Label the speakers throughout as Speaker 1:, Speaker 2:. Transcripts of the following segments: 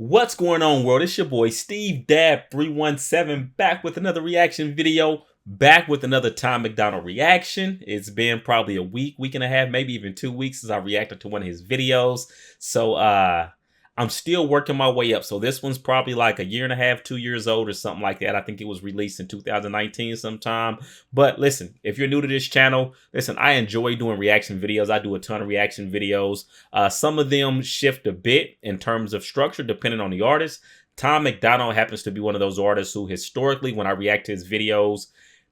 Speaker 1: What's going on, world? It's your boy Steve Dab 317 back with another reaction video, back with another Tom MacDonald reaction. It's been probably a week and a half, maybe even 2 weeks since I reacted to one of his videos. So I'm still working my way up. So this one's probably like a year and a half, 2 years old or something like that. I think it was released in 2019 sometime. But listen, if you're new to this channel, listen, I enjoy doing reaction videos. I do a ton of reaction videos. Some of them shift a bit in terms of structure depending on the artist. Tom MacDonald happens to be one of those artists who historically, when I react to his videos,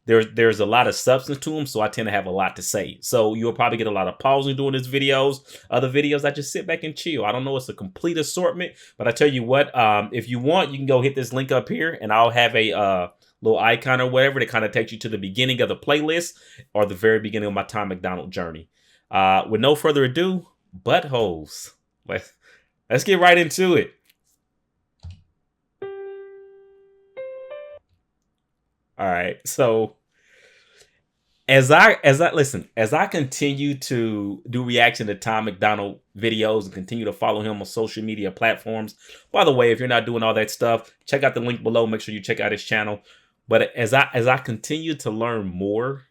Speaker 1: there's a lot of substance to them, so I tend to have a lot to say. So you'll probably get a lot of pausing during his videos. Other videos, I just sit back and chill. I don't know, it's a complete assortment, but I tell you what, if you want, you can go hit this link up here, and I'll have a little icon or whatever that kind of takes you to the beginning of the playlist or the very beginning of my Tom MacDonald journey. With no further ado, Buttholes. Let's get right into it. All right, so as I continue to do reaction to Tom MacDonald videos and continue to follow him on social media platforms. By the way, if you're not doing all that stuff, check out the link below. Make sure you check out his channel. But as I continue to learn more,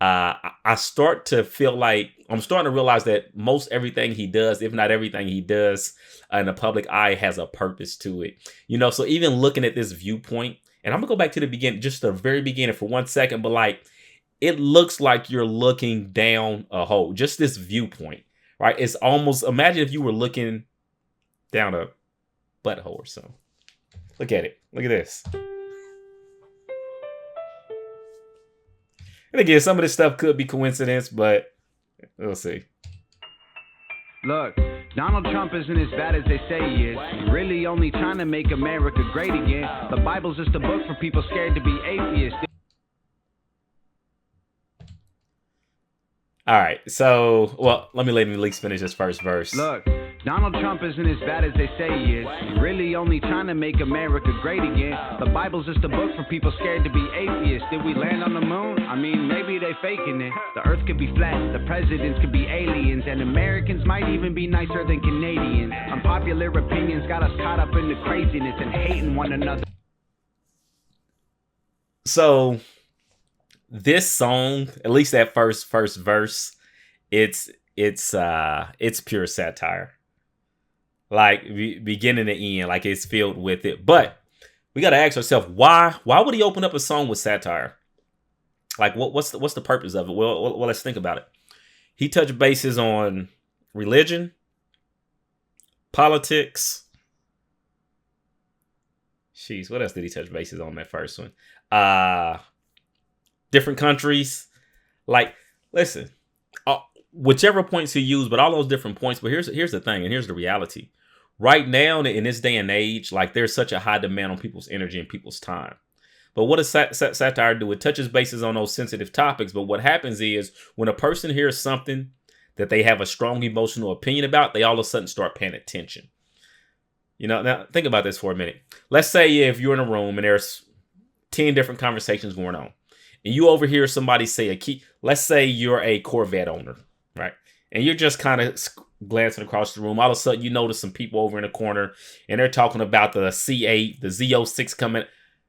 Speaker 1: I start to feel like I'm starting to realize that most everything he does, if not everything he does in the public eye, has a purpose to it. You know, so even looking at this viewpoint. And I'm gonna go back to the beginning, just the very beginning for 1 second, but like, it looks like you're looking down a hole, just this viewpoint, right? It's almost, imagine if you were looking down a butthole or something. Look at it, look at this. And again, some of this stuff could be coincidence, but we'll see.
Speaker 2: Look, Donald Trump isn't as bad as they say he is. He's really only trying to make America great again. The Bible's just a book for people scared to be atheists.
Speaker 1: All right, so, well, let me at least finish this first verse.
Speaker 2: Look, Donald Trump isn't as bad as they say he is. He's really only trying to make America great again. The Bible's just a book for people scared to be atheists. Did we land on the moon? I mean, maybe they faking it. The earth could be flat, the presidents could be aliens, and Americans might even be nicer than Canadians. Unpopular opinions got us caught up in the craziness and hating one another.
Speaker 1: So this song, at least that first verse, it's pure satire. Like beginning to end, like it's filled with it. But we got to ask ourselves, why would he open up a song with satire? Like what's the purpose of it? Well, let's think about it. He touched bases on religion, politics. Jeez, what else did he touch bases on that first one? Different countries. Like, listen, whichever points he used, but all those different points. But here's the thing, and here's the reality. Right now, in this day and age, like there's such a high demand on people's energy and people's time. But what does satire do? It touches bases on those sensitive topics. But what happens is when a person hears something that they have a strong emotional opinion about, they all of a sudden start paying attention. You know, now think about this for a minute. Let's say if you're in a room and there's 10 different conversations going on, and you overhear somebody say let's say you're a Corvette owner, right? And you're just kind of glancing across the room. All of a sudden, you notice some people over in the corner, and they're talking about the C8, the Z06 coming.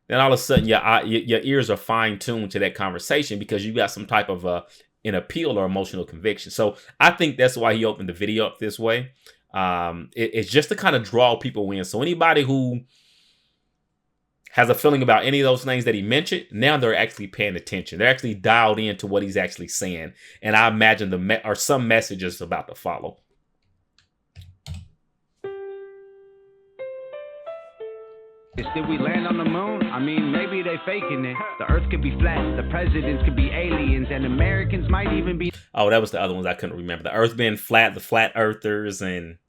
Speaker 1: Then all of a sudden, your ears are fine-tuned to that conversation because you got some type of an appeal or emotional conviction. So I think that's why he opened the video up this way. It's just to kind of draw people in. So anybody who has a feeling about any of those things that he mentioned, now they're actually paying attention. They're actually dialed into what he's actually saying. And I imagine some messages about to follow.
Speaker 2: Did we land on the moon? I mean, maybe they faking it. The earth could be flat, the presidents could be aliens, and Americans might even be...
Speaker 1: Oh, that was the other ones I couldn't remember. The earth being flat, the flat earthers, and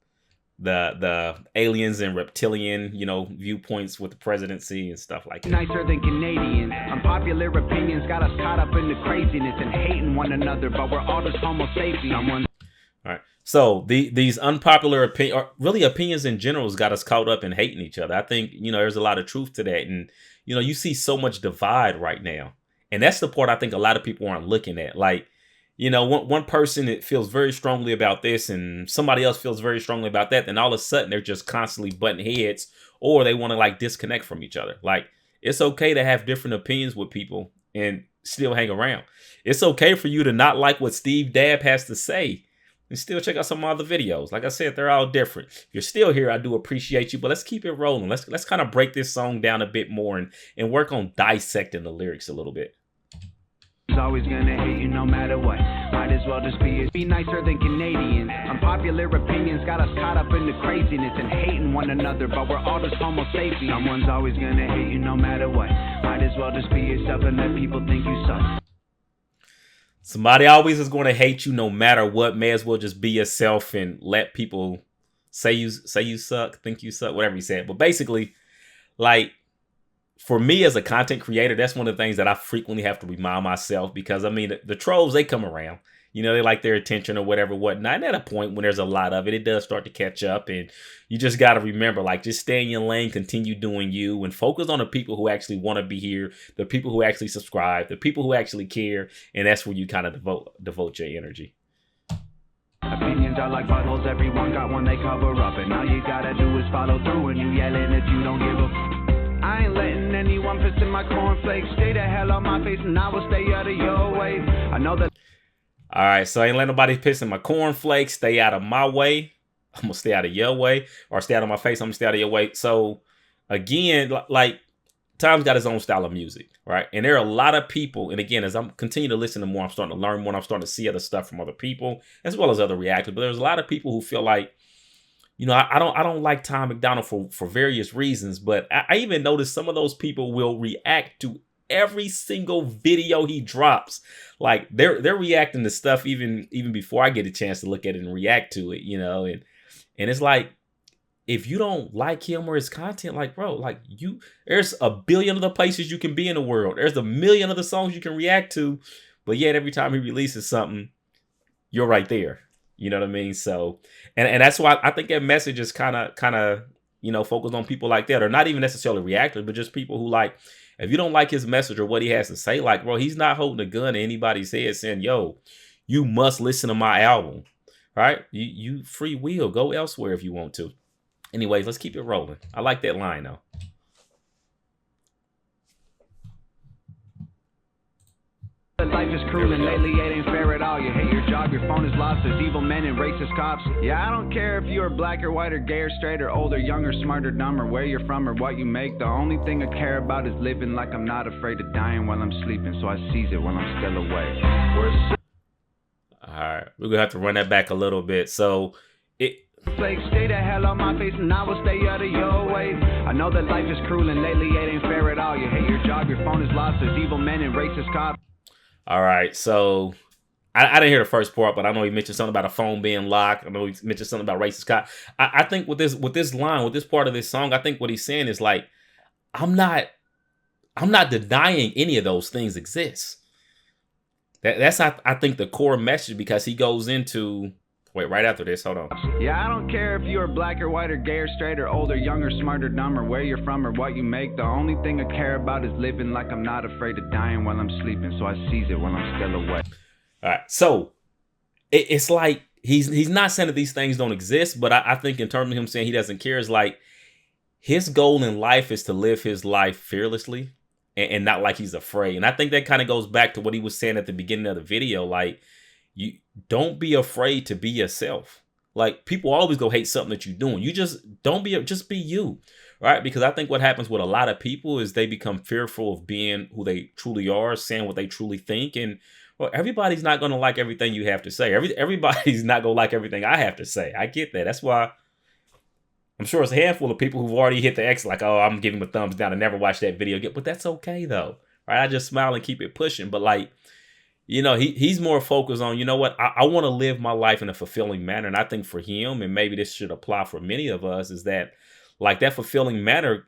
Speaker 1: the aliens and reptilian, you know, viewpoints with the presidency and stuff like that.
Speaker 2: Nicer than Canadians. Unpopular opinions got us caught up in the craziness and hating one another, but we're all just homo sapiens.
Speaker 1: All right. So these unpopular opinions in general has got us caught up in hating each other. I think, you know, there's a lot of truth to that. And, you know, you see so much divide right now. And that's the part I think a lot of people aren't looking at. Like, you know, one person that feels very strongly about this and somebody else feels very strongly about that, then all of a sudden they're just constantly butting heads, or they want to like disconnect from each other. Like, it's okay to have different opinions with people and still hang around. It's okay for you to not like what Steve Dabb has to say and still check out some other videos. Like I said, they're all different. If you're still here, I do appreciate you, but let's keep it rolling. Let's kind of break this song down a bit more and work on dissecting the lyrics a little bit.
Speaker 2: Always gonna hate you no matter what. Might as well just be nicer than Canadians. Unpopular opinions got us caught up in the craziness and hating one another, but we're all just homo sapiens. Someone's always gonna hate you no matter what. Might as well just be yourself and let people think you suck.
Speaker 1: Somebody always is going to hate you no matter what. May as well just be yourself and let people say you suck, think you suck, whatever you said. But basically, like, for me as a content creator, that's one of the things that I frequently have to remind myself, because I mean, the trolls, they come around, you know, they like their attention or whatever, whatnot. And at a point when there's a lot of it, it does start to catch up, and you just got to remember, like, just stay in your lane, continue doing you, and focus on the people who actually want to be here, the people who actually subscribe, the people who actually care. And that's where you kind of devote your energy.
Speaker 2: Opinions are like buttholes, everyone got one they cover up, and all you gotta do is follow through, and you yelling if you don't give a I ain't letting anyone piss in my cornflakes. Stay the hell on my face and I will stay out of your way. I know that.
Speaker 1: All right, so I ain't letting nobody piss in my cornflakes. Stay out of my way. I'm going to stay out of your way. Or stay out of my face. I'm going to stay out of your way. So, again, like, Tom's got his own style of music, right? And there are a lot of people, and again, as I'm continuing to listen to more, I'm starting to learn more, I'm starting to see other stuff from other people, as well as other reactors. But there's a lot of people who feel like, you know, I don't like Tom MacDonald for various reasons, but I even noticed some of those people will react to every single video he drops. Like, they're reacting to stuff even before I get a chance to look at it and react to it, you know, and it's like, if you don't like him or his content, like, bro, like, there's a billion other places you can be in the world. There's a million other songs you can react to, but yet every time he releases something, you're right there. You know what I mean? So, and that's why I think that message is kind of, you know, focused on people like that, or not even necessarily reactors, but just people who, like, if you don't like his message or what he has to say, like, bro, he's not holding a gun to anybody's head saying, yo, you must listen to my album, right? You free will, go elsewhere if you want to. Anyways, let's keep it rolling. I like that line though.
Speaker 2: Life is cruel and lately it ain't fair at all. You hate your job, your phone is lost, there's evil men and racist cops. Yeah, I don't care if you're black or white or gay or straight or old or young or smart or dumb or where you're from or what you make. The only thing I care about is living like I'm not afraid of dying while I'm sleeping, so I seize it while I'm still awake.
Speaker 1: Alright, we're gonna have to run that back a little bit. So
Speaker 2: Flake, stay the hell on my face and I will stay out of your way. I know that life is cruel and lately it ain't fair at all. You hate your job, your phone is lost, there's evil men and racist cops.
Speaker 1: All right, so I didn't hear the first part, but I know he mentioned something about a phone being locked. I know he mentioned something about racist cop. I think with this line, with this part of this song, I think what he's saying is, like, I'm not denying any of those things exist. That's I think the core message, because he goes into, wait, right after this, hold on.
Speaker 2: Yeah, I don't care if you're black or white or gay or straight or old or young or smart or dumb or where you're from or what you make. The only thing I care about is living like I'm not afraid of dying while I'm sleeping, so I seize it while I'm still awake.
Speaker 1: All right, so it's like he's not saying that these things don't exist, but I think in terms of him saying he doesn't care, is like, his goal in life is to live his life fearlessly and not like he's afraid. And I think that kind of goes back to what he was saying at the beginning of the video, like, you don't be afraid to be yourself. Like, people always go hate something that you're doing. You just just be you, right? Because I think what happens with a lot of people is they become fearful of being who they truly are, saying what they truly think. And, well, everybody's not going to like everything you have to say. Everybody's not going to like everything I have to say. I get that. That's why I'm sure it's a handful of people who've already hit the X, like, oh, I'm giving him a thumbs down and never watch that video again. But that's okay though, right? I just smile and keep it pushing. But, like, you know, he's more focused on, you know what, I want to live my life in a fulfilling manner. And I think for him, and maybe this should apply for many of us, is that, like, that fulfilling manner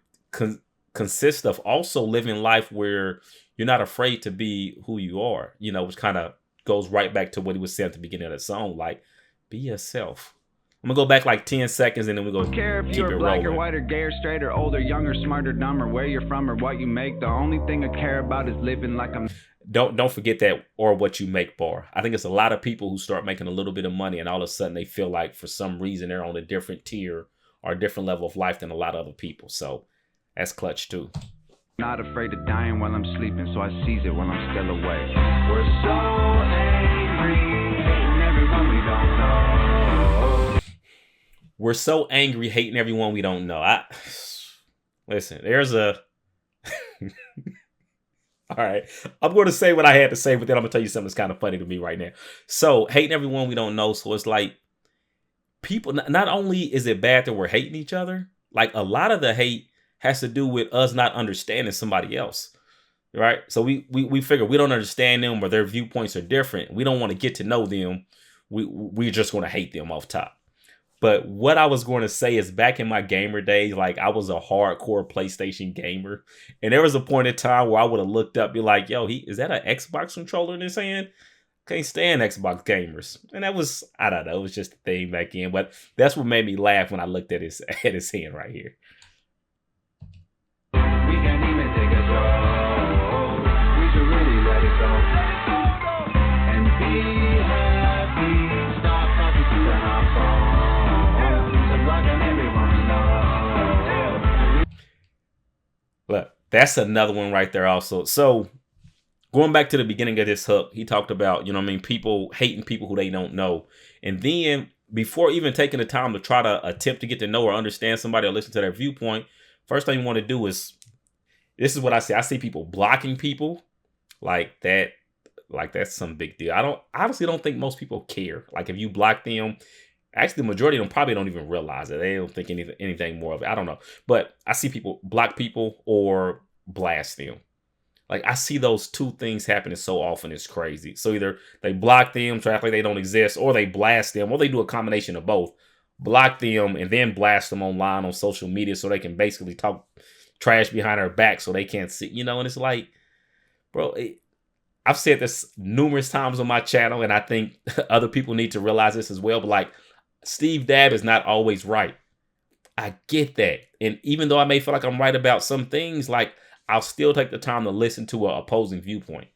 Speaker 1: consists of also living life where you're not afraid to be who you are, you know, which kind of goes right back to what he was saying at the beginning of the song, like, be yourself. I'm gonna go back like 10 seconds and then we're gonna
Speaker 2: care if you're black or white or gay or straight or old or young or smart or dumb or where you're from or what you make. The only thing I care about is living like I'm.
Speaker 1: don't forget that or what you make bar. I think it's a lot of people who start making a little bit of money and all of a sudden they feel like for some reason they're on a different tier or a different level of life than a lot of other people. So that's clutch too.
Speaker 2: Not afraid of dying while I'm sleeping, so I seize it while I'm still awake. We're so angry, hating everyone we don't know.
Speaker 1: We're so angry, hating everyone we don't know. Listen, there's a... All right, I'm going to say what I had to say, but then I'm going to tell you something that's kind of funny to me right now. So, hating everyone we don't know. So, it's like people, not only is it bad that we're hating each other, like a lot of the hate has to do with us not understanding somebody else, right? So, we figure we don't understand them or their viewpoints are different. We don't want to get to know them. We're just going to hate them off top. But what I was going to say is back in my gamer days, like I was a hardcore PlayStation gamer. And there was a point in time where I would have looked up, be like, yo, is that an Xbox controller in his hand? Can't stand Xbox gamers. And that was, I don't know, it was just a thing back in. But that's what made me laugh when I looked at his hand right here.
Speaker 2: We can't even take a joke. We should really let it go. And be happy. Stop talking to our phone.
Speaker 1: Look, that's another one right there also. So going back to the beginning of this hook, he talked about, you know what I mean, people hating people who they don't know. And then before even taking the time to try to attempt to get to know or understand somebody or listen to their viewpoint, first thing you want to do is, this is what I see. I see people blocking people like that. Like that's some big deal. I honestly don't think most people care. Like if you block them, actually, the majority of them probably don't even realize it. They don't think anything more of it. I don't know. But I see people block people or blast them. Like, I see those two things happening so often. It's crazy. So either they block them, try to act like they don't exist, or they blast them, or they do a combination of both. Block them and then blast them online on social media so they can basically talk trash behind their back so they can't see, you know? And it's like, bro, I've said this numerous times on my channel, and I think other people need to realize this as well. But like, Steve Dab is not always right. I get that. And even though I may feel like I'm right about some things, like I'll still take the time to listen to an opposing viewpoint,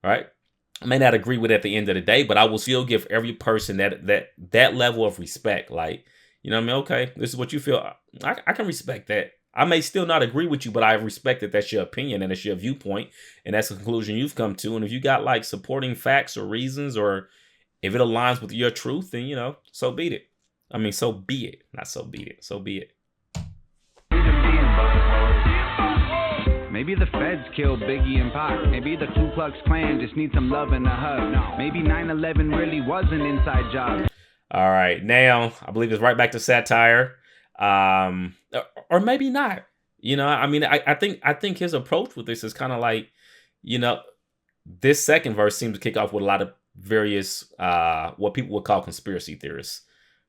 Speaker 1: right? I may not agree with it at the end of the day, but I will still give every person that level of respect. Like, you know what I mean? Okay, this is what you feel. I can respect that. I may still not agree with you, but I respect that that's your opinion and it's your viewpoint. And that's the conclusion you've come to. And if you got like supporting facts or reasons, or if it aligns with your truth, then, you know, so be it. I mean, so be it. Not so be it. So be it.
Speaker 2: Maybe the feds killed Biggie and Pac. Maybe the Ku Klux Klan just needs some love and a hug. Maybe 9/11 really was an inside job.
Speaker 1: All right. Now, I believe it's right back to satire. Or maybe not. You know, I mean, I think his approach with this is kind of like, you know, this second verse seems to kick off with a lot of various what people would call conspiracy theorists,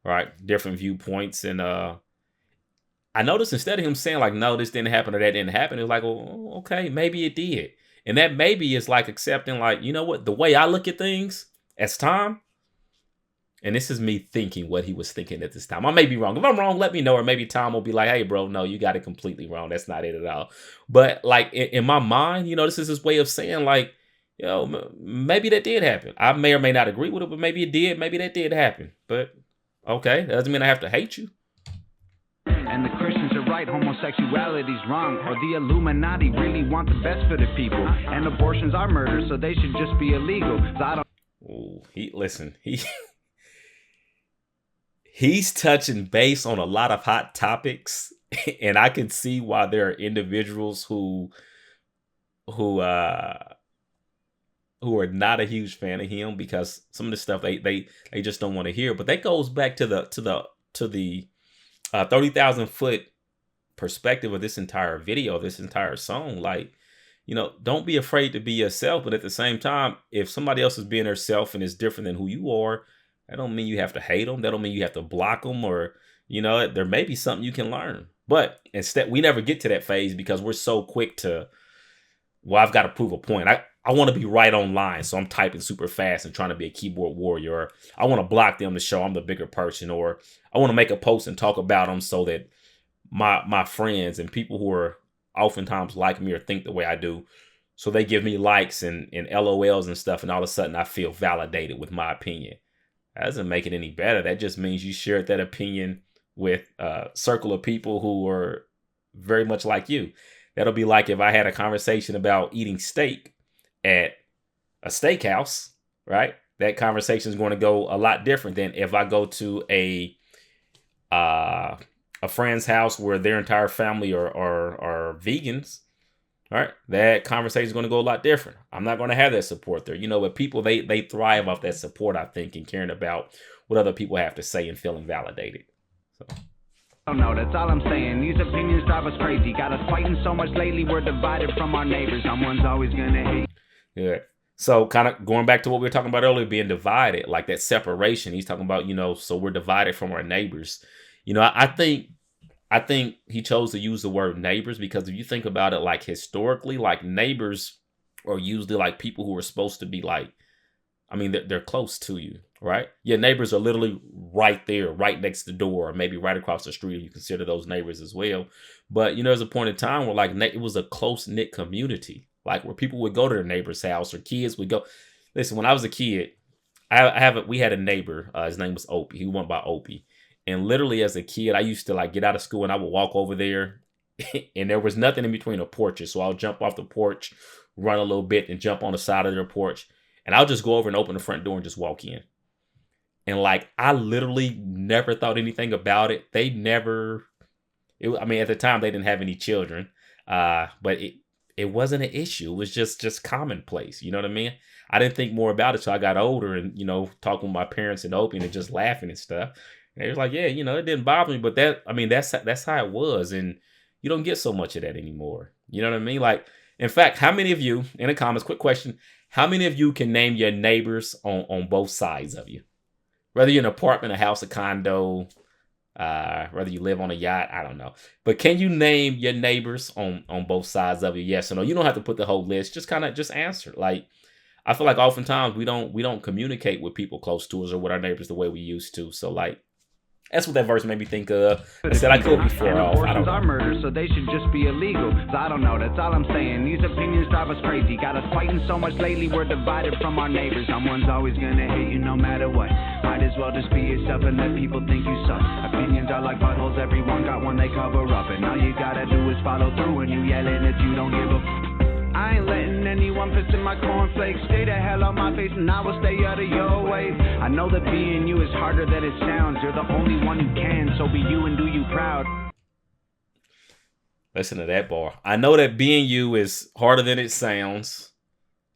Speaker 1: right? Different viewpoints. And I noticed instead of him saying like, no, this didn't happen or that didn't happen, it was like, well, okay, maybe it did. And that maybe is like accepting, like, you know what, the way I look at things as Tom, and this is me thinking what he was thinking at this time. I may be wrong. If I'm wrong, let me know. Or maybe Tom will be like, hey, bro, no, you got it completely wrong. That's not it at all. But like in my mind, you know, this is his way of saying like, you know, maybe that did happen. I may or may not agree with it, but maybe it did. Maybe that did happen. But okay, that doesn't mean I have to hate you.
Speaker 2: And the Christians are right, homosexuality's wrong. Or the Illuminati really want the best for the people. And abortions are murder, so they should just be illegal. So I don't...
Speaker 1: Ooh, he's touching base on a lot of hot topics, and I can see why there are individuals who are not a huge fan of him, because some of the stuff they just don't want to hear. But that goes back to the 30,000 foot perspective of this entire video, this entire song. Like, you know, don't be afraid to be yourself, but at the same time, if somebody else is being herself and is different than who you are, that don't mean you have to hate them. That don't mean you have to block them, or, you know, there may be something you can learn. But instead, we never get to that phase because we're so quick to, well, I've got to prove a point. I want to be right online, so I'm typing super fast and trying to be a keyboard warrior. Or I want to block them to show I'm the bigger person. Or I want to make a post and talk about them so that my friends and people who are oftentimes like me or think the way I do So they give me likes and LOLs and stuff, and all of a sudden I feel validated with my opinion. That doesn't make it any better. That just means you shared that opinion with a circle of people who are very much like you. That'll be like if I had a conversation about eating steak at a steakhouse, right? That conversation is going to go a lot different than if I go to a friend's house where their entire family are vegans. All right, that conversation is going to go a lot different. I'm not going to have that support there. But people, they thrive off that support, I think, and caring about what other people have to say and feeling validated. So.
Speaker 2: Oh no, that's all I'm saying. These opinions drive us crazy. Got us fighting so much lately, we're divided from our neighbors. Someone's always gonna hate.
Speaker 1: Yeah. So kind of going back to what we were talking about earlier, being divided, like that separation. He's talking about, so we're divided from our neighbors. I think he chose to use the word neighbors because if you think about it, like historically, like neighbors are usually like people who are supposed to be like, they're close to you, right? Your neighbors are literally right there, right next to the door, or maybe right across the street. You consider those neighbors as well. But, there's a point in time where like it was a close knit community, like where people would go to their neighbor's house or kids would go. Listen, when I was a kid, we had a neighbor. His name was Opie. He went by Opie. And literally as a kid, I used to like get out of school and I would walk over there and there was nothing in between the porches. So I'll jump off the porch, run a little bit and jump on the side of their porch. And I'll just go over and open the front door and just walk in. And like, I literally never thought anything about it. At the time they didn't have any children, but it wasn't an issue. It was just commonplace. You know what I mean? I didn't think more about it till I got older and, talking with my parents and Opie and just laughing and stuff. And it was like, yeah, it didn't bother me, but that's how it was. And you don't get so much of that anymore. You know what I mean? Like, in fact, how many of you, in the comments, quick question, how many of you can name your neighbors on both sides of you? Whether you're in an apartment, a house, a condo, whether you live on a yacht, I don't know. But can you name your neighbors on both sides of you? Yes or no? You don't have to put the whole list. Just answer. Like, I feel like oftentimes we don't communicate with people close to us or with our neighbors the way we used to. So like, that's what that verse made me think of. I said I could be far off. I don't know.
Speaker 2: Are murder, so they should just be illegal. So I don't know. That's all I'm saying. These opinions drive us crazy. Got us fighting so much lately, we're divided from our neighbors. Someone's always gonna hate you no matter what. Might as well just be yourself and let people think you suck. Opinions are like buttholes. Everyone got one they cover up, and all you gotta do is follow through. And you yelling that you don't give a. I ain't letting anyone piss in my cornflakes. Stay the hell on my face and I will stay out of your way. I know that being you is harder than it sounds. You're the only one who can, so be you and do you proud.
Speaker 1: Listen to that bar. I know that being you is harder than it sounds.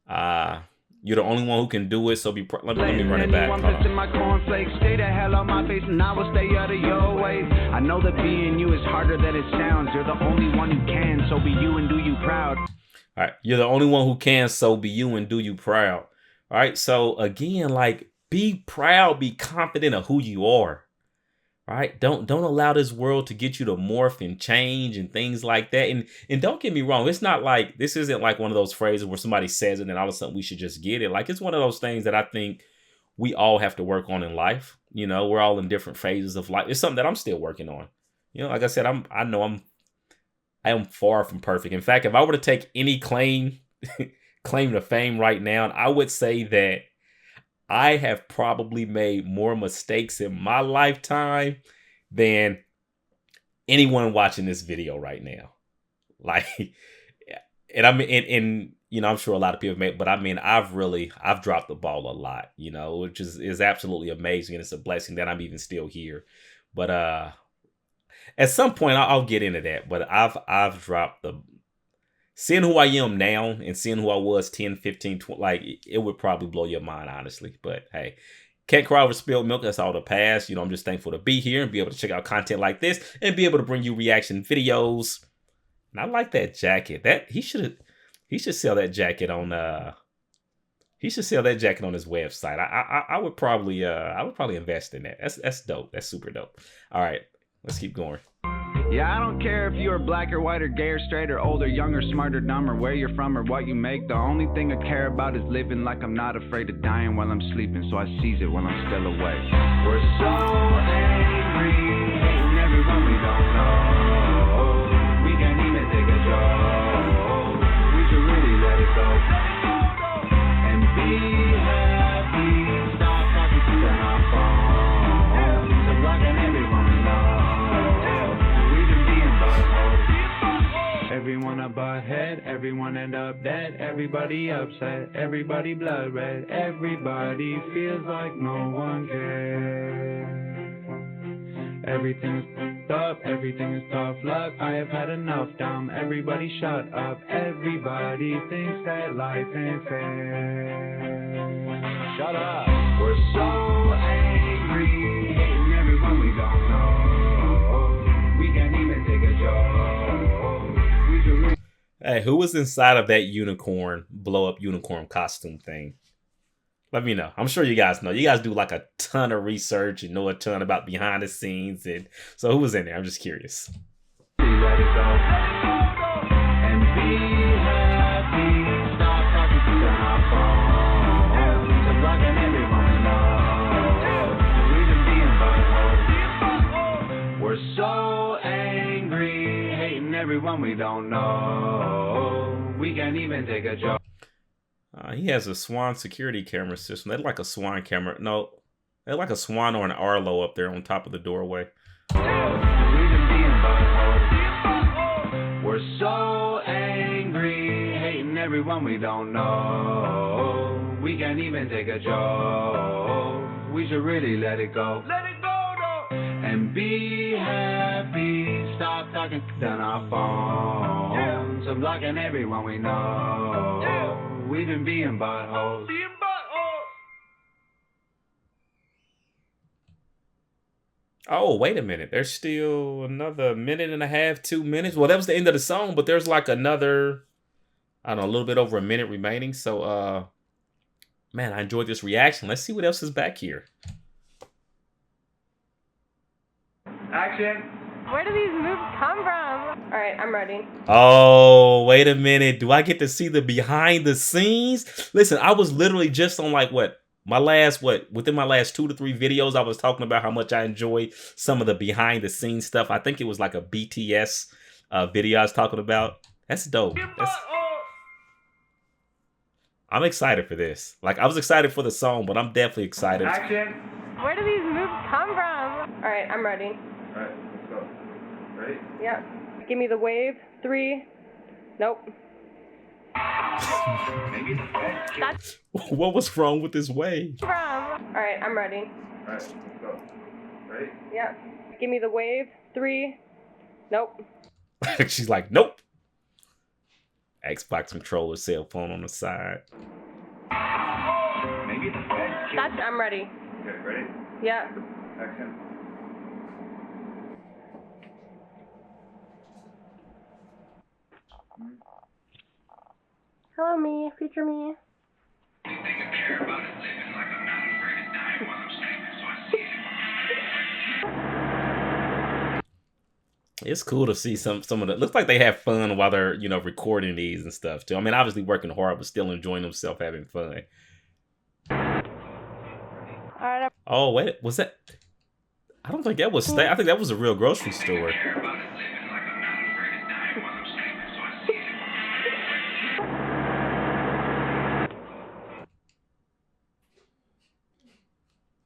Speaker 1: You're the only one who can do it, so be let me run it back.
Speaker 2: In my cornflakes, stay the hell on my face and I will stay out of your way. I know that being you is harder than it sounds. You're the only one who can, so be you and do you proud.
Speaker 1: All right, you're the only one who can, so be you and do you proud. All right, so again, like, be proud, be confident of who you are. All right, don't allow this world to get you to morph and change and things like that. And don't get me wrong, it's not like, this isn't like one of those phrases where somebody says it and all of a sudden we should just get it. Like, it's one of those things that I think we all have to work on in life. We're all in different phases of life. It's something that I'm still working on. Like I said, I am far from perfect. In fact, if I were to take any claim to fame right now, I would say that I have probably made more mistakes in my lifetime than anyone watching this video right now. Like, and I'm sure a lot of people but I've dropped the ball a lot, which is absolutely amazing. And it's a blessing that I'm even still here. But, at some point, I'll get into that, but I've dropped seeing who I am now and seeing who I was 10, 15, 20, like, it would probably blow your mind, honestly. But hey, can't cry over spilled milk. That's all the past. I'm just thankful to be here and be able to check out content like this and be able to bring you reaction videos. And I like that jacket. He should sell that jacket on his website. I would probably invest in that. That's dope. That's super dope. All right. Let's keep going.
Speaker 2: Yeah, I don't care if you're black or white or gay or straight or old or young or smart or dumb or where you're from or what you make. The only thing I care about is living like I'm not afraid of dying while I'm sleeping, so I seize it while I'm still awake. We're so angry, hating everyone we don't know. We can't even take a joke. We should really let it go. a butt head. Everyone end up dead. Everybody upset. Everybody blood red. Everybody feels like no one cares. Everything is up, everything is tough luck. I have had enough, dumb. Everybody shut up. Everybody thinks that life ain't fair. Shut up. We're so angry, hating everyone we don't know. We can't even take a joke. We should
Speaker 1: Hey, who was inside of that unicorn, blow up unicorn costume thing? Let me know. I'm sure you guys know. You guys do like a ton of research and know a ton about behind the scenes. And so who was in there? I'm just curious.
Speaker 2: let it go. And be happy. Stop talking to our phone. So blocking everyone we know. We've been being buttholes. We're so angry, hating everyone we don't know. We can't even take a joke.
Speaker 1: He has a Swan security camera system. They're like a Swan camera. No, they're like a Swan or an Arlo up there on top of the doorway.
Speaker 2: We're so angry, hating everyone we don't know. We can't even take a joke. We should really let it go. Let it go, though. And be happy. Stop talking on our phone. So blocking everyone we know. We've been being buttholes.
Speaker 1: Oh, wait a minute. There's still another minute and a half, 2 minutes. Well, that was the end of the song, but there's like another, I don't know, a little bit over a minute remaining. So, man, I enjoyed this reaction. Let's see what else is back here.
Speaker 2: Action.
Speaker 3: Where do these moves come from? All right, I'm ready.
Speaker 1: Oh, wait a minute. Do I get to see the behind the scenes? Listen, I was literally just on like within my last 2 to 3 videos, I was talking about how much I enjoy some of the behind the scenes stuff. I think it was like a BTS video I was talking about. That's dope. I'm excited for this. Like, I was excited for the song, but I'm definitely excited.
Speaker 2: Action.
Speaker 3: Where do these moves come from? All right, I'm ready.
Speaker 2: All right, let's go. Ready?
Speaker 3: Yep. Give me the wave. 3. Nope. That's
Speaker 1: What was wrong with this wave?
Speaker 3: from. All right, I'm ready.
Speaker 2: All right, let's go. Ready?
Speaker 3: Yep. Give me the wave. 3. Nope.
Speaker 1: She's like, nope. Xbox controller, cell phone on the side.
Speaker 3: That's. I'm ready.
Speaker 2: Okay, ready?
Speaker 3: Yeah.
Speaker 2: Action.
Speaker 3: Hello, me. Future me.
Speaker 1: It's cool to see some of the. Looks like they have fun while they're recording these and stuff too. I mean, obviously working hard, but still enjoying themselves, having fun.
Speaker 3: All right.
Speaker 1: Oh wait, was that? I don't think that was. I think that was a real grocery store.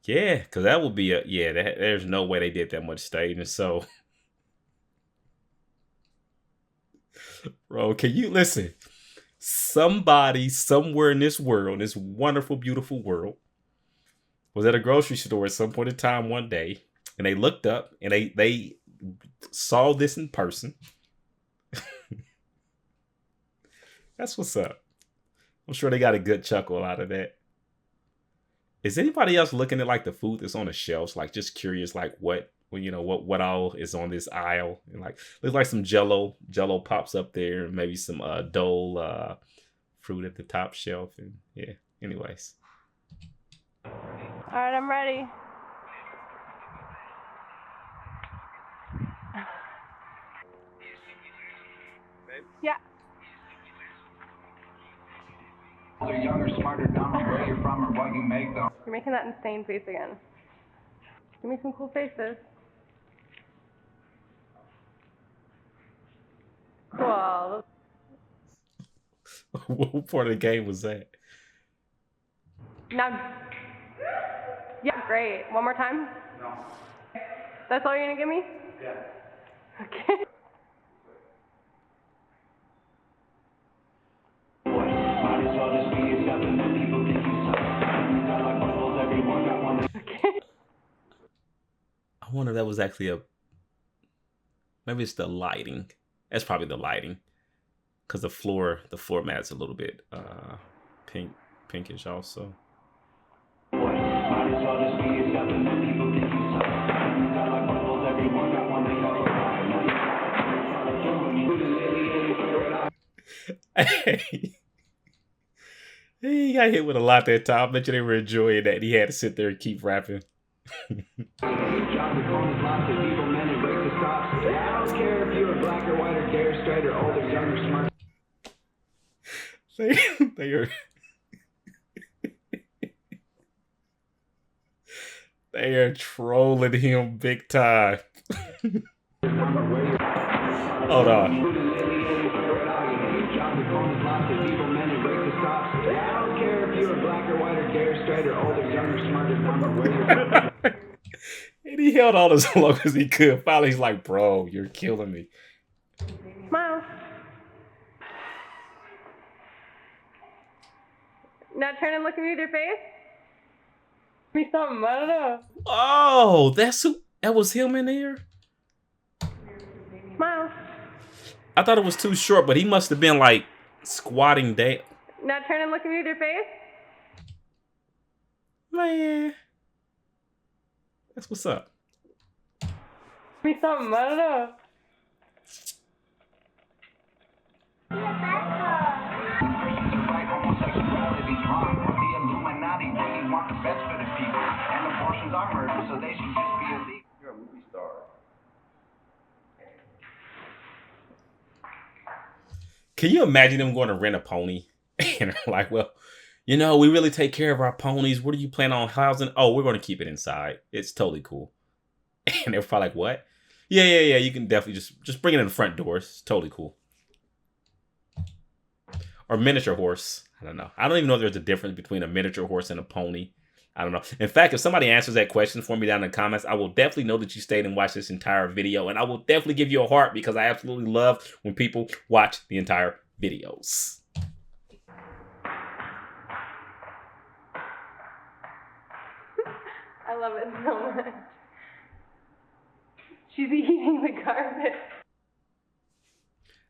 Speaker 1: Yeah, because that would be there's no way they did that much staging. So, bro, can you listen? Somebody somewhere in this world, this wonderful, beautiful world, was at a grocery store at some point in time one day, and they looked up and they saw this in person. That's what's up. I'm sure they got a good chuckle out of that. Is anybody else looking at like the food that's on the shelves, like just curious, like what all is on this aisle? And like looks like some Jello pops up there, and maybe some Dole fruit at the top shelf, and yeah. Anyways.
Speaker 3: All right, I'm ready. Yeah.
Speaker 2: You're younger, smarter, dumber, where you're from or what you make them.
Speaker 3: You're making that insane face again. Give me some cool faces. Cool.
Speaker 1: What part of the game was that?
Speaker 3: Now. Yeah, great. One more time?
Speaker 2: No.
Speaker 3: That's all you're gonna give me?
Speaker 2: Yeah.
Speaker 3: Okay.
Speaker 1: that was actually a... Maybe it's the lighting. That's probably the lighting. Because the floor mat's a little bit pinkish also. Hey. He got hit with a lot that time. I bet you they were enjoying that. He had to sit there and keep rapping.
Speaker 2: I don't care if you're black or white or gay or straight or old or young or smart.
Speaker 1: They are trolling him big time. Hold on. And he held on as long as he could. Finally, he's like, bro, you're killing me.
Speaker 3: Smile. Now turn and look at me with your face. Me something, I don't know.
Speaker 1: Oh, that was him in there?
Speaker 3: Smile.
Speaker 1: I thought it was too short, but he must have been like squatting down.
Speaker 3: Now turn and look at me with your face.
Speaker 1: Man. That's what's up.
Speaker 3: Me something, I don't know.
Speaker 2: Homosexuality wrong. The Illuminati really want the best for the people, and abortions are murder, so they should just be illegal. You're a movie star.
Speaker 1: Can you imagine them going to rent a pony? And they're like, well, you know, we really take care of our ponies. What do you plan on housing? Oh, we're going to keep it inside. It's totally cool. And they're probably like, what? Yeah. You can definitely just bring it in the front door. It's totally cool. Or miniature horse. I don't know. I don't even know if there's a difference between a miniature horse and a pony. I don't know. In fact, if somebody answers that question for me down in the comments, I will definitely know that you stayed and watched this entire video. And I will definitely give you a heart because I absolutely love when people watch the entire videos.
Speaker 3: I love it so much. She's eating the carpet.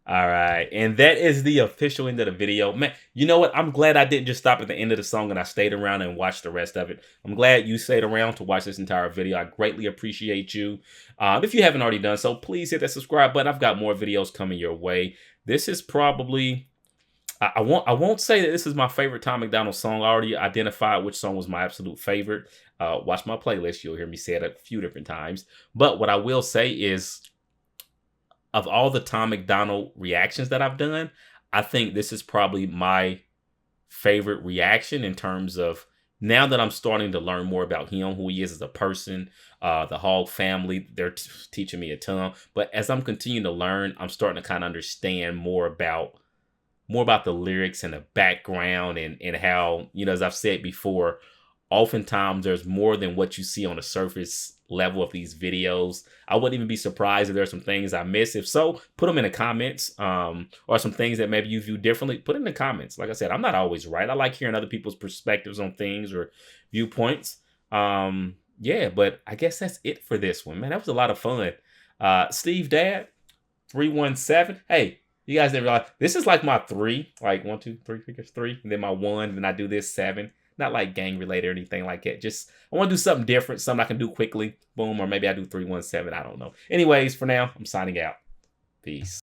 Speaker 1: All right. And that is the official end of the video. Man, you know what? I'm glad I didn't just stop at the end of the song and I stayed around and watched the rest of it. I'm glad you stayed around to watch this entire video. I greatly appreciate you. If you haven't already done so, please hit that subscribe button. I've got more videos coming your way. This is probably... I won't say that this is my favorite Tom MacDonald song. I already identified which song was my absolute favorite. Watch my playlist. You'll hear me say it a few different times. But what I will say is, of all the Tom MacDonald reactions that I've done, I think this is probably my favorite reaction in terms of now that I'm starting to learn more about him, who he is as a person, the Hog family, they're teaching me a ton. But as I'm continuing to learn, I'm starting to kind of understand more about the lyrics and the background and how, you know, as I've said before, oftentimes there's more than what you see on the surface level of these videos. I wouldn't even be surprised if there's some things I miss. If so, put them in the comments, or some things that maybe you view differently, put it in the comments. Like I said, I'm not always right. I like hearing other people's perspectives on things or viewpoints. Yeah, but I guess that's it for this one, man. That was a lot of fun. Steve Dad 317. Hey, you guys didn't realize this is like my 3, like 1, 2, 3 figures 3, and then my 1, and then I do this 7. Not like gang related or anything like that. Just I want to do something different, something I can do quickly. Boom, or maybe I do 317. I don't know. Anyways, for now, I'm signing out. Peace.